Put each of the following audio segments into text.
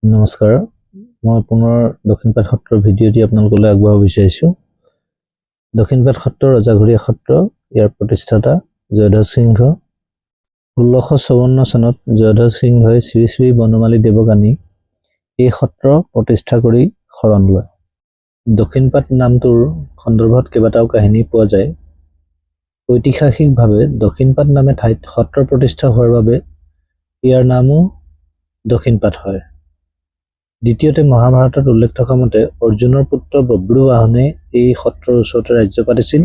নমস্কাৰ, মই পুনৰ দক্ষিণপাট সত্ৰৰ ভিডিঅ' দি আপোনালোকলৈ আগবঢ়াব বিচাৰিছোঁ। দক্ষিণপাট সত্ৰ ৰজাঘৰীয়া সত্ৰ, ইয়াৰ প্ৰতিষ্ঠাতা জয়ধ্বজ সিংহ। 1654 চনত জয়ধ্বজ সিংহই শ্ৰী শ্ৰী বনমালী দেৱক আনি এই সত্ৰ প্ৰতিষ্ঠা কৰি শৰণ লয়। দক্ষিণপাট নামটোৰ সন্দৰ্ভত কেইবাটাও কাহিনী পোৱা যায়। ঐতিহাসিকভাৱে দক্ষিণপাট নামে ঠাইত সত্ৰ প্ৰতিষ্ঠা হোৱাৰ বাবে ইয়াৰ নামো দক্ষিণপাট হয়। দ্বিতীয়তে মহাভাৰতত উল্লেখ থকা মতে অৰ্জুনৰ পুত্ৰ বব্ৰুৱাহনে এই সত্ৰৰ ওচৰতে ৰাজ্য পাতিছিল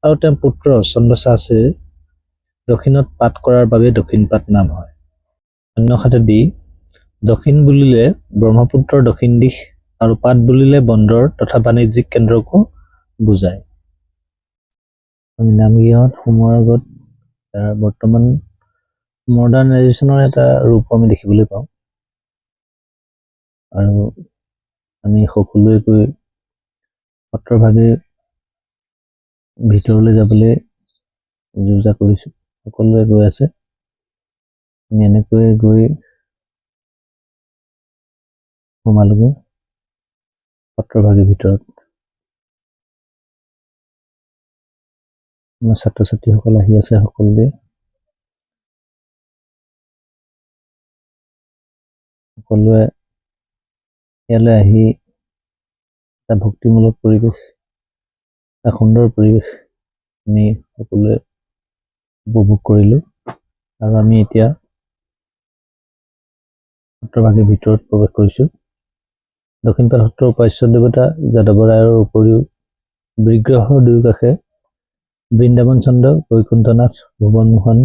আৰু তেওঁৰ পুত্ৰ চন্দ্ৰচাঁচে দক্ষিণত পাট কৰাৰ বাবে দক্ষিণপাট নাম হয়। অন্যহাতেদি দক্ষিণ বুলিলে ব্ৰহ্মপুত্ৰৰ দক্ষিণ দিশ আৰু পাট বুলিলে বন্দৰ তথা বাণিজ্যিক কেন্দ্ৰকো বুজায়। আমি নামগৃহত সোমোৱাৰ আগত বৰ্তমান মডাৰ্ণাইজেশ্যনৰ এটা ৰূপ আমি দেখিবলৈ পাওঁ আৰু আমি সকলোৱে গৈ সত্ৰভাগে ভিতৰলৈ যাবলৈ যোজা কৰিছোঁ। সকলোৱে গৈ আছে। আমি এনেকৈয়ে গৈ সোমালোগৈ সত্ৰভাগৰ ভিতৰত। আমাৰ ছাত্ৰ ছাত্ৰীসকল আহি আছে। সকলোৱে ইয়ালৈ আহি এটা ভক্তিমূলক পৰিৱেশ, এটা সুন্দৰ পৰিৱেশ আমি সকলোৱে উপভোগ কৰিলোঁ আৰু আমি এতিয়া সত্ৰভাগৰ ভিতৰত প্ৰৱেশ কৰিছোঁ। দক্ষিণপাট সত্ৰৰ উপাস্য দেৱতা যাদৱৰায়ৰ উপৰিও বিগ্ৰহৰ দুয়োকাষে বৃন্দাবন চন্দ্ৰ, বৈকুণ্ঠনাথ, ভুৱনমোহন,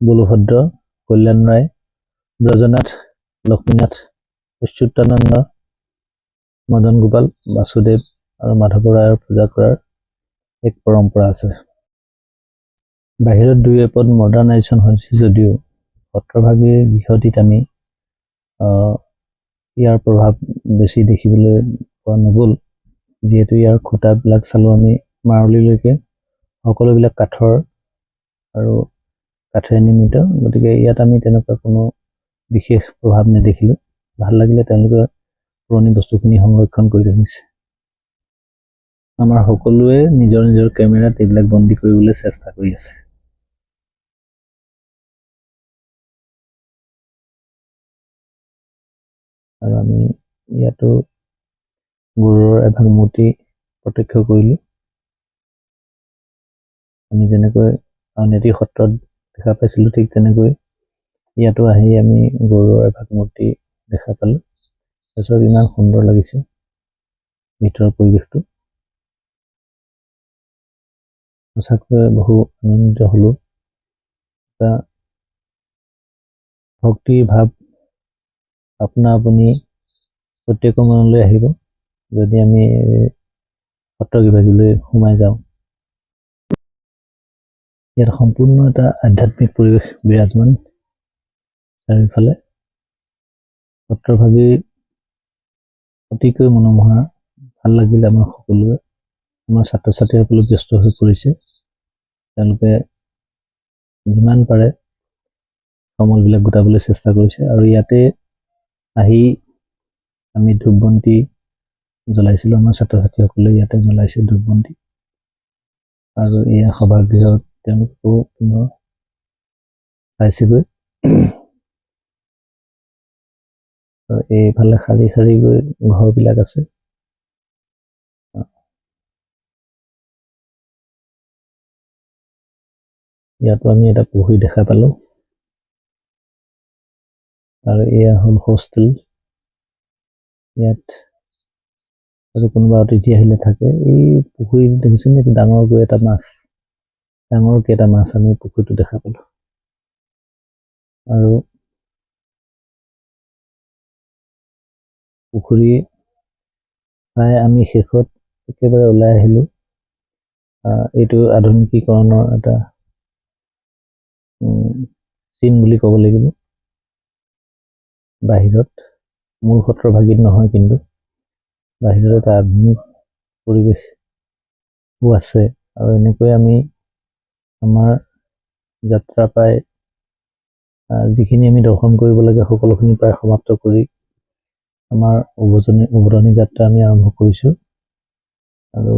বলভদ্ৰ, কল্যাণ ৰায়, ব্ৰজনাথ, লক্ষ্মীনাথ, অচ্যুতানন্দ, মদন গোপাল, বাসুদেৱ আৰু মাধৱৰায়ৰ পূজা কৰাৰ এক পৰম্পৰা আছে। বাহিৰত দুই এপদ মডাৰ্ণাইজেশ্যন হৈছে যদিও সত্ৰভাগীৰ গৃহটিত আমি ইয়াৰ প্ৰভাৱ বেছি দেখিবলৈ পোৱা নগ'ল, যিহেতু ইয়াৰ খুঁটাবিলাক চালোঁ আমি মাৰলিলৈকে সকলোবিলাক কাঠৰ আৰু কাঠেৰে নিৰ্মিত। গতিকে ইয়াত আমি তেনেকুৱা কোনো বিশেষ প্ৰভাৱ নেদেখিলোঁ। ভাল লাগিলে তেওঁলোকে পুৰণি বস্তুখিনি সংৰক্ষণ কৰি ৰাখিছে। আমাৰ সকলোৱে নিজৰ নিজৰ কেমেৰাত এইবিলাক বন্দী কৰিবলৈ চেষ্টা কৰি আছে। আৰু আমি ইয়াতো গুৰুৰ এভাগ মূৰ্তি প্ৰত্যক্ষ কৰিলোঁ। আমি যেনেকৈ আউনীআটী সত্ৰত দেখা পাইছিলোঁ, ঠিক তেনেকৈ ইয়াতো আহি আমি গৰুৰ এভাগ মূৰ্তি দেখা পালোঁ। তাৰপিছত ইমান সুন্দৰ লাগিছে ভিতৰৰ পৰিৱেশটো। সঁচাকৈ বহু আনন্দিত হ'লোঁ। এটা ভক্তিৰ ভাৱ আপোনা আপুনি প্ৰত্যেকৰ মনলৈ আহিব যদি আমি সত্ৰগৃহলৈ সোমাই যাওঁ। ইয়াত সম্পূৰ্ণ এটা আধ্যাত্মিক পৰিৱেশ বিৰাজমান চাৰিওফালে। সত্ৰভাগী অতিকৈ মনোমোহা, ভাল লাগিলে আমাৰ সকলোৱে। আমাৰ ছাত্ৰ ছাত্ৰীসকলো ব্যস্ত হৈ পৰিছে। তেওঁলোকে যিমান পাৰে সমলবিলাক গোটাবলৈ চেষ্টা কৰিছে আৰু ইয়াতে আহি আমি ধূপ বন্তি জ্বলাইছিলোঁ। আমাৰ ছাত্ৰ ছাত্ৰীসকলে ইয়াতে জ্বলাইছে ধূপ বন্তি আৰু এয়া সভাগৃহত তেওঁলোকেও পুনৰ চাইছেগৈ। আৰু এইফালে শাৰী শাৰী গৈ ঘৰবিলাক আছে। ইয়াতো আমি এটা পুখুৰী দেখা পালোঁ আৰু এয়া হ'ল হোষ্টেল। ইয়াত আৰু কোনোবা অতিথি আহিলে থাকে। এই পুখুৰীত দেখিছেনে, এইটো ডাঙৰকৈ এটা মাছ, ডাঙৰকৈ এটা মাছ আমি পুখুৰীটো দেখা পালোঁ। আৰু পুখুৰী চাই আমি শেষত একেবাৰে ওলাই আহিলোঁ। এইটো আধুনিকীকৰণৰ এটা চিন বুলি ক'ব লাগিব। বাহিৰত মূল সত্ৰভাগীত নহয়, কিন্তু বাহিৰত এটা আধুনিক পৰিৱেশো আছে। আৰু এনেকৈ আমি আমাৰ যাত্ৰা প্ৰায় যিখিনি আমি দৰ্শন কৰিব লাগে সকলোখিনি প্ৰায় সমাপ্ত কৰি আমাৰ উভতনি যাত্ৰা আমি আৰম্ভ কৰিছোঁ আৰু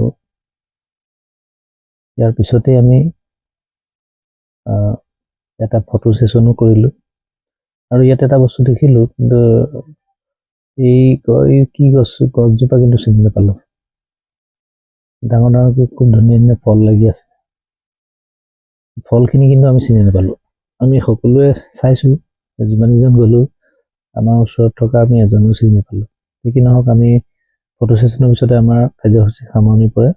ইয়াৰ পিছতে আমি এটা ফটো ছেশ্যনো কৰিলোঁ আৰু ইয়াত এটা বস্তু দেখিলোঁ, কিন্তু এই কি গছজোপা কিন্তু চিনি নাপালোঁ। ডাঙৰ ডাঙৰকৈ খুব ধুনীয়া ধুনীয়া ফল লাগি আছে, ফলখিনি কিন্তু আমি চিনি নাপালোঁ। আমি সকলোৱে চাইছোঁ, যিমানকেইজন গ'লোঁ আমাৰ ওচৰত থকা আমি এজনো চিনি নাপালোঁ। কি নহওক, আমি ফটো ছেশ্যনৰ পিছতে আমাৰ কাৰ্যসূচী সামৰণি পৰে।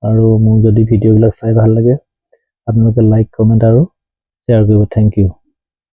আৰু মোৰ যদি ভিডিঅ'বিলাক চাই ভাল লাগে, আপোনালোকে লাইক, কমেণ্ট আৰু শ্বেয়াৰ কৰিব। Thank U.